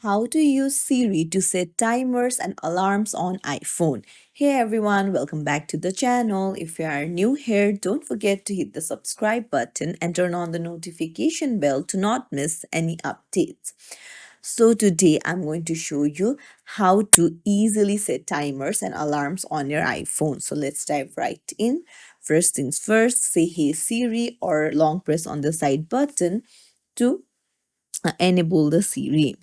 How to use Siri to set timers and alarms on iPhone. Hey everyone, welcome back to the channel. If you are new here, don't forget to hit the subscribe button and turn on the notification bell to not miss any updates. So today I'm going to show you how to easily set timers and alarms on your iPhone. So let's dive right in. First things first, say hey Siri or long press on the side button to enable the Siri.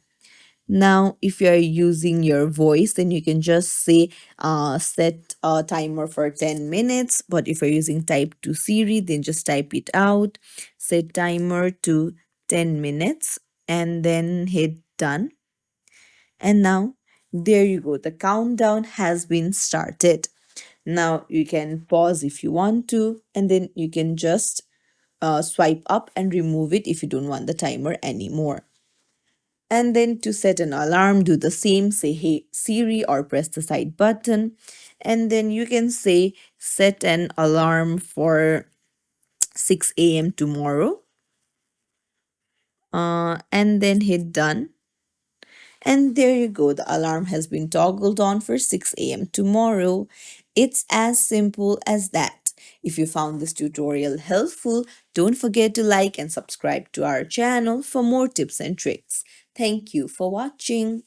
Now, if you are using your voice, then you can just say set a timer for 10 minutes. But if you're using type to Siri, then just type it out, set timer to 10 minutes, and then hit done. And now, there you go. The countdown has been started. Now, you can pause if you want to, and then you can just swipe up and remove it if you don't want the timer anymore. And then to set an alarm, do the same, say hey Siri or press the side button. And then you can say set an alarm for 6 a.m. tomorrow. And then hit done. And there you go, the alarm has been toggled on for 6 a.m. tomorrow. It's as simple as that. If you found this tutorial helpful, don't forget to like and subscribe to our channel for more tips and tricks. Thank you for watching.